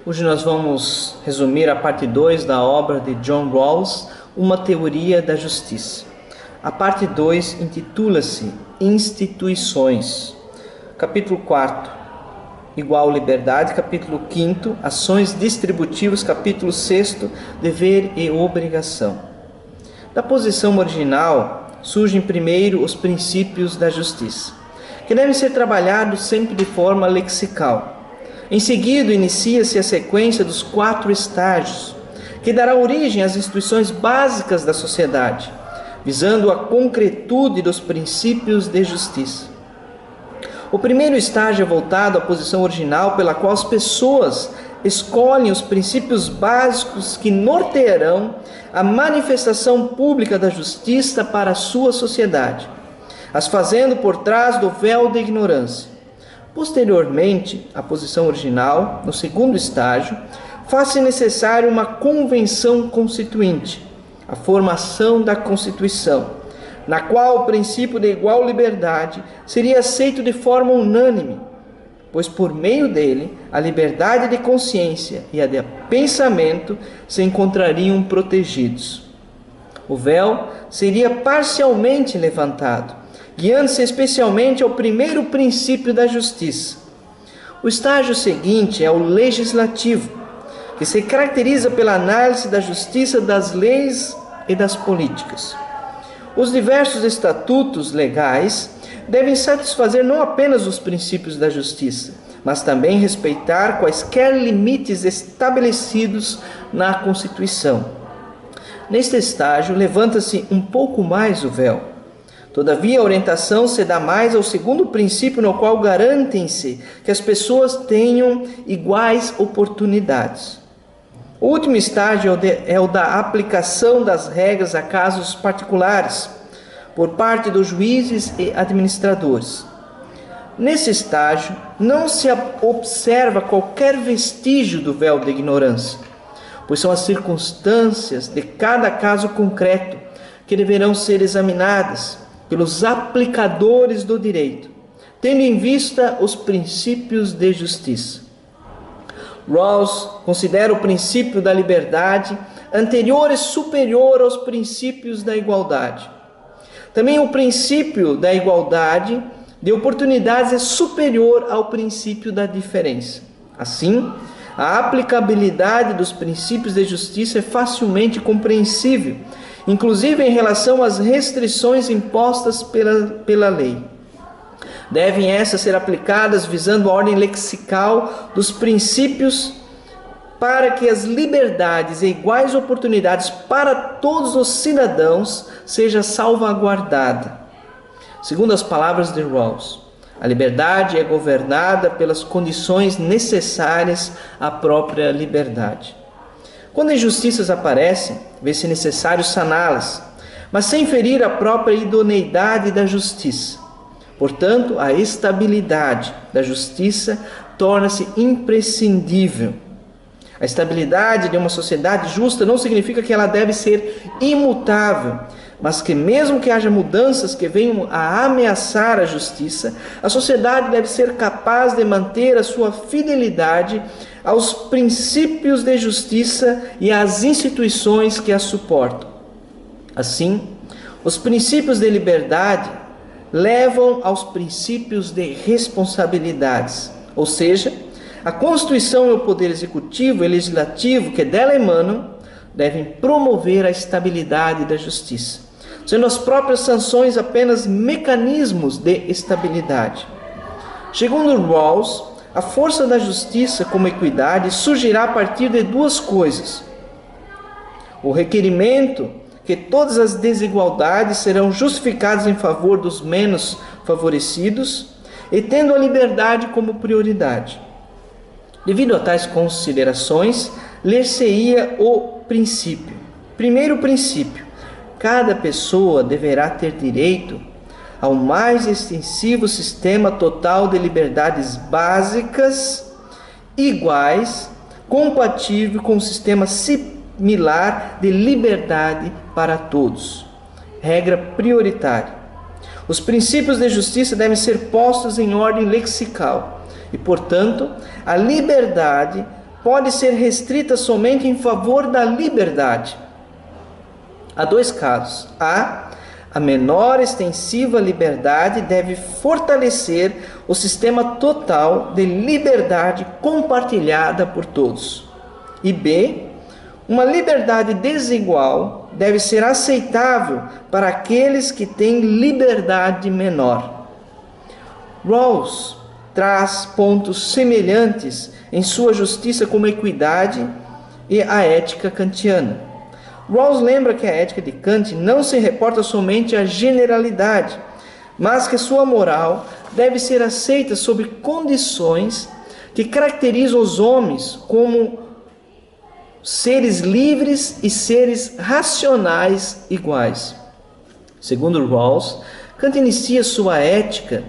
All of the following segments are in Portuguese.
Hoje nós vamos resumir a parte 2 da obra de John Rawls, Uma Teoria da Justiça. A parte 2 intitula-se Instituições. Capítulo 4, Igual Liberdade. Capítulo 5, Ações Distributivas. Capítulo 6, Dever e Obrigação. Da posição original surgem primeiro os princípios da justiça, que devem ser trabalhados sempre de forma lexical. Em seguida, inicia-se a sequência dos 4 estágios, que dará origem às instituições básicas da sociedade, visando a concretude dos princípios de justiça. O primeiro estágio é voltado à posição original pela qual as pessoas escolhem os princípios básicos que nortearão a manifestação pública da justiça para a sua sociedade, as fazendo por trás do véu da ignorância. Posteriormente, à posição original, no segundo estágio, faz-se necessário uma convenção constituinte, a formação da Constituição, na qual o princípio da igual liberdade seria aceito de forma unânime, pois por meio dele a liberdade de consciência e a de pensamento se encontrariam protegidos. O véu seria parcialmente levantado, guiando-se especialmente ao primeiro princípio da justiça. O estágio seguinte é o legislativo, que se caracteriza pela análise da justiça das leis e das políticas. Os diversos estatutos legais devem satisfazer não apenas os princípios da justiça, mas também respeitar quaisquer limites estabelecidos na Constituição. Neste estágio, levanta-se um pouco mais o véu. Todavia, a orientação se dá mais ao segundo princípio, no qual garantem-se que as pessoas tenham iguais oportunidades. O último estágio é o da aplicação das regras a casos particulares, por parte dos juízes e administradores. Nesse estágio, não se observa qualquer vestígio do véu da ignorância, pois são as circunstâncias de cada caso concreto que deverão ser examinadas pelos aplicadores do direito, tendo em vista os princípios de justiça. Rawls considera o princípio da liberdade anterior e superior aos princípios da igualdade. Também o princípio da igualdade de oportunidades é superior ao princípio da diferença. Assim, a aplicabilidade dos princípios de justiça é facilmente compreensível, inclusive em relação às restrições impostas pela lei. Devem essas ser aplicadas visando a ordem lexical dos princípios para que as liberdades e iguais oportunidades para todos os cidadãos seja salvaguardada. Segundo as palavras de Rawls, a liberdade é governada pelas condições necessárias à própria liberdade. Quando injustiças aparecem, vê-se necessário saná-las, mas sem ferir a própria idoneidade da justiça. Portanto, a estabilidade da justiça torna-se imprescindível. A estabilidade de uma sociedade justa não significa que ela deve ser imutável, mas que mesmo que haja mudanças que venham a ameaçar a justiça, a sociedade deve ser capaz de manter a sua fidelidade aos princípios de justiça e às instituições que a suportam. Assim, os princípios de liberdade levam aos princípios de responsabilidades, ou seja, a Constituição e o Poder Executivo e Legislativo que dela emanam devem promover a estabilidade da justiça, sendo as próprias sanções apenas mecanismos de estabilidade. Segundo Rawls, a força da justiça como equidade surgirá a partir de 2 coisas: o requerimento que todas as desigualdades serão justificadas em favor dos menos favorecidos e tendo a liberdade como prioridade. Devido a tais considerações, ler-se-ia o princípio. Primeiro princípio: cada pessoa deverá ter direito ao mais extensivo sistema total de liberdades básicas, iguais, compatível com o sistema similar de liberdade para todos. Regra prioritária: os princípios de justiça devem ser postos em ordem lexical e, portanto, a liberdade pode ser restrita somente em favor da liberdade. Há dois casos. A menor extensiva liberdade deve fortalecer o sistema total de liberdade compartilhada por todos. E B, uma liberdade desigual deve ser aceitável para aqueles que têm liberdade menor. Rawls traz pontos semelhantes em sua justiça como a equidade e a ética kantiana. Rawls lembra que a ética de Kant não se reporta somente à generalidade, mas que sua moral deve ser aceita sob condições que caracterizam os homens como seres livres e seres racionais iguais. Segundo Rawls, Kant inicia sua ética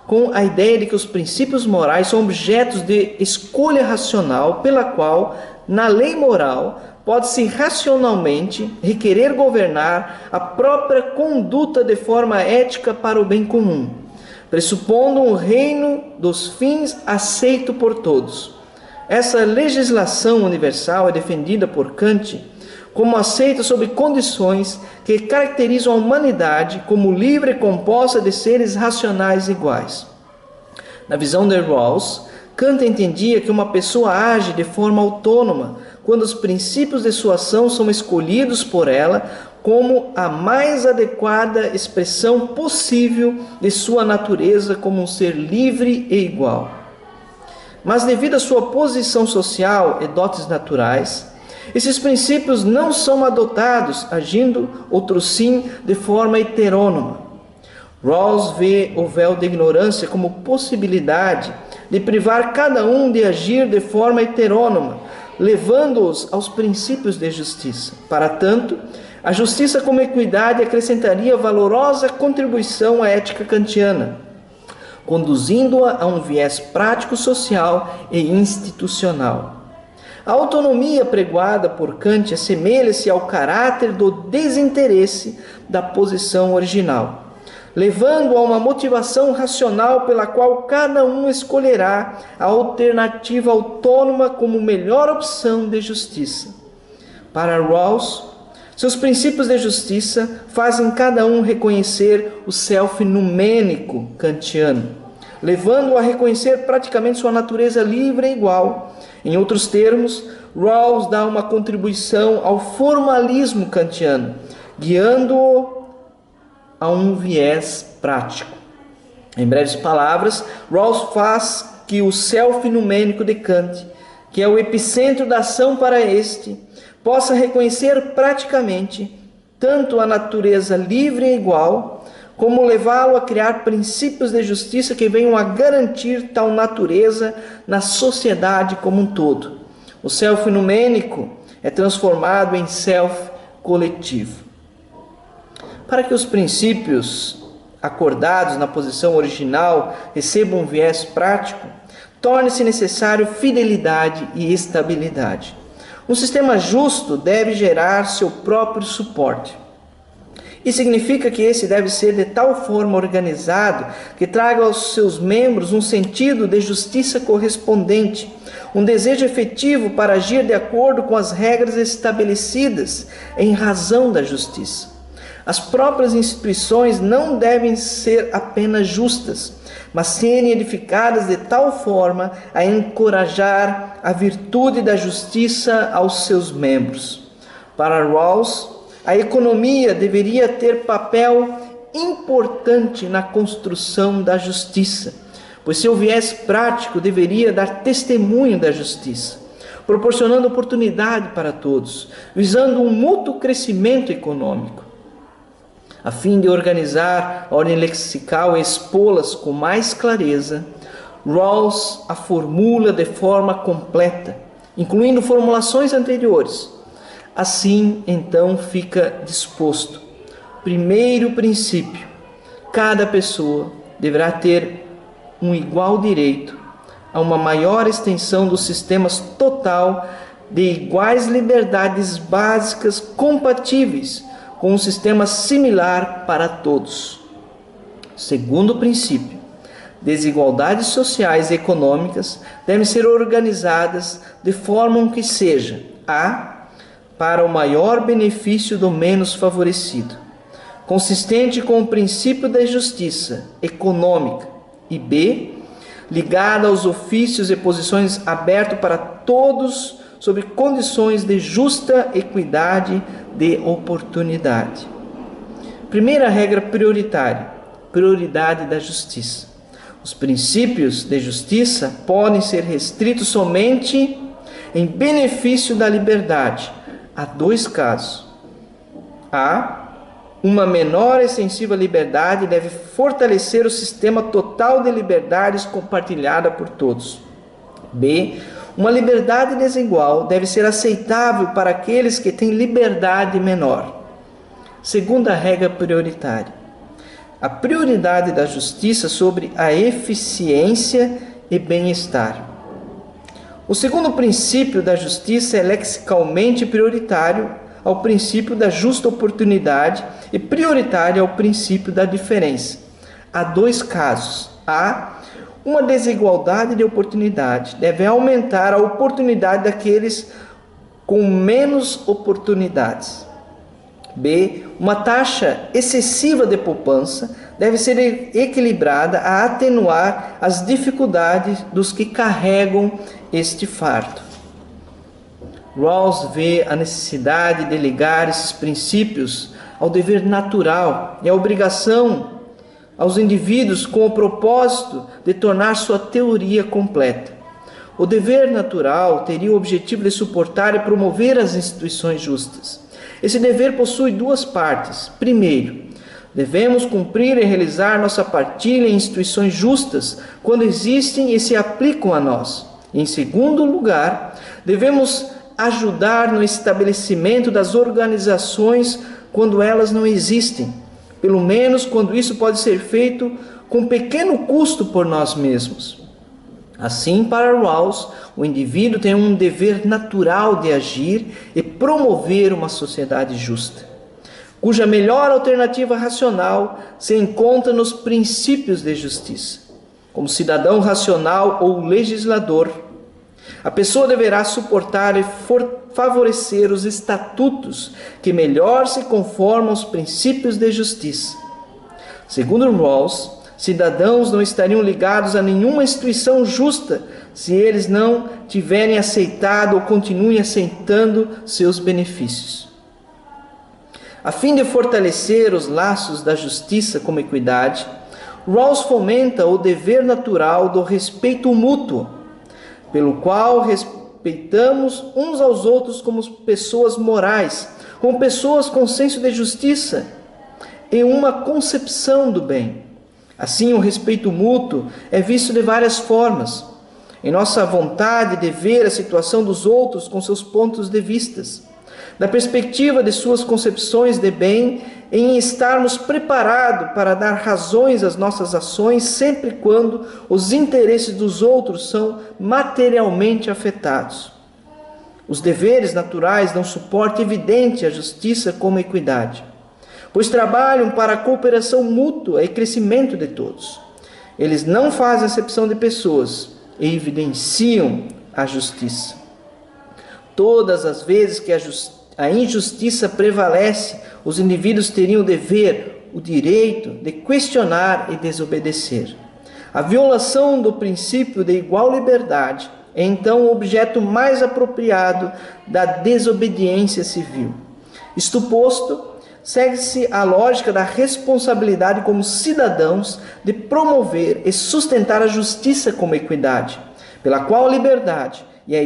com a ideia de que os princípios morais são objetos de escolha racional pela qual, na lei moral, pode-se racionalmente requerer governar a própria conduta de forma ética para o bem comum, pressupondo um reino dos fins aceito por todos. Essa legislação universal é defendida por Kant como aceita sob condições que caracterizam a humanidade como livre e composta de seres racionais iguais. Na visão de Rawls, Kant entendia que uma pessoa age de forma autônoma quando os princípios de sua ação são escolhidos por ela como a mais adequada expressão possível de sua natureza como um ser livre e igual. Mas devido à sua posição social e dotes naturais, esses princípios não são adotados, agindo, outros sim, de forma heterônoma. Rawls vê o véu de ignorância como possibilidade de privar cada um de agir de forma heterônoma, levando-os aos princípios de justiça. Para tanto, a justiça como equidade acrescentaria valorosa contribuição à ética kantiana, conduzindo-a a um viés prático, social e institucional. A autonomia pregoada por Kant assemelha-se ao caráter do desinteresse da posição original, levando a uma motivação racional pela qual cada um escolherá a alternativa autônoma como melhor opção de justiça. Para Rawls, seus princípios de justiça fazem cada um reconhecer o self numênico kantiano, levando-o a reconhecer praticamente sua natureza livre e igual. Em outros termos, Rawls dá uma contribuição ao formalismo kantiano, guiando-o a um viés prático. Em breves palavras, Rawls faz que o self numênico de Kant, que é o epicentro da ação para este, possa reconhecer praticamente tanto a natureza livre e igual, como levá-lo a criar princípios de justiça que venham a garantir tal natureza na sociedade como um todo. O self numênico é transformado em self coletivo. Para que os princípios acordados na posição original recebam um viés prático, torna-se necessário fidelidade e estabilidade. Um sistema justo deve gerar seu próprio suporte. Isso significa que esse deve ser de tal forma organizado que traga aos seus membros um sentido de justiça correspondente, um desejo efetivo para agir de acordo com as regras estabelecidas em razão da justiça. As próprias instituições não devem ser apenas justas, mas serem edificadas de tal forma a encorajar a virtude da justiça aos seus membros. Para Rawls, a economia deveria ter papel importante na construção da justiça, pois seu viés prático deveria dar testemunho da justiça, proporcionando oportunidade para todos, visando um mútuo crescimento econômico. A fim de organizar a ordem lexical e expô-las com mais clareza, Rawls a formula de forma completa, incluindo formulações anteriores. Assim, então, fica disposto. Primeiro princípio: cada pessoa deverá ter um igual direito a uma maior extensão dos sistemas total de iguais liberdades básicas compatíveis com um sistema similar para todos. Segundo princípio: desigualdades sociais e econômicas devem ser organizadas de forma que seja a. Para o maior benefício do menos favorecido, consistente com o princípio da justiça econômica, e b. ligada aos ofícios e posições abertos para todos sob condições de justa equidade de oportunidade. Primeira regra prioritária: prioridade da justiça. Os princípios de justiça podem ser restritos somente em benefício da liberdade. Há dois casos. A. Uma menor extensiva liberdade deve fortalecer o sistema total de liberdades compartilhada por todos. B. Uma liberdade desigual deve ser aceitável para aqueles que têm liberdade menor. Segunda regra prioritária: a prioridade da justiça sobre a eficiência e bem-estar. O segundo princípio da justiça é lexicalmente prioritário ao princípio da justa oportunidade e prioritário ao princípio da diferença. Há dois casos. A. Uma desigualdade de oportunidade deve aumentar a oportunidade daqueles com menos oportunidades. B. Uma taxa excessiva de poupança deve ser equilibrada a atenuar as dificuldades dos que carregam este fardo. Rawls vê a necessidade de ligar esses princípios ao dever natural e à obrigação aos indivíduos com o propósito de tornar sua teoria completa. O dever natural teria o objetivo de suportar e promover as instituições justas. Esse dever possui duas partes. Primeiro, devemos cumprir e realizar nossa partilha em instituições justas quando existem e se aplicam a nós. Em segundo lugar, devemos ajudar no estabelecimento das organizações quando elas não existem, pelo menos quando isso pode ser feito com pequeno custo por nós mesmos. Assim, para Rawls, o indivíduo tem um dever natural de agir e promover uma sociedade justa, cuja melhor alternativa racional se encontra nos princípios de justiça. Como cidadão racional ou legislador, a pessoa deverá suportar e favorecer os estatutos que melhor se conformam aos princípios de justiça. Segundo Rawls, cidadãos não estariam ligados a nenhuma instituição justa se eles não tiverem aceitado ou continuem aceitando seus benefícios. A fim de fortalecer os laços da justiça como equidade, Rawls fomenta o dever natural do respeito mútuo, pelo qual respeitamos uns aos outros como pessoas morais, como pessoas com senso de justiça e uma concepção do bem. Assim, o respeito mútuo é visto de várias formas. Em nossa vontade de ver a situação dos outros com seus pontos de vistas, da perspectiva de suas concepções de bem, em estarmos preparados para dar razões às nossas ações sempre quando os interesses dos outros são materialmente afetados. Os deveres naturais dão suporte evidente à justiça como equidade, pois trabalham para a cooperação mútua e crescimento de todos. Eles não fazem acepção de pessoas e evidenciam a justiça. Todas as vezes que a injustiça prevalece, os indivíduos teriam o dever, o direito de questionar e desobedecer. A violação do princípio de igual liberdade é então o objeto mais apropriado da desobediência civil. Isto posto, segue-se a lógica da responsabilidade como cidadãos de promover e sustentar a justiça como equidade, pela qual a liberdade e a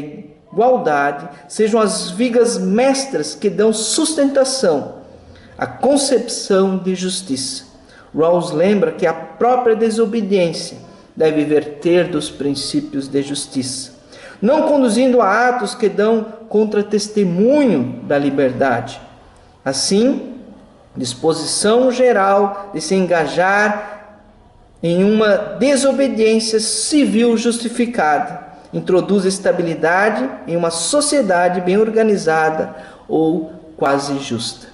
igualdade sejam as vigas mestras que dão sustentação à concepção de justiça. Rawls lembra que a própria desobediência deve verter dos princípios de justiça, não conduzindo a atos que dão contra-testemunho da liberdade. Assim, disposição geral de se engajar em uma desobediência civil justificada introduz estabilidade em uma sociedade bem organizada ou quase justa.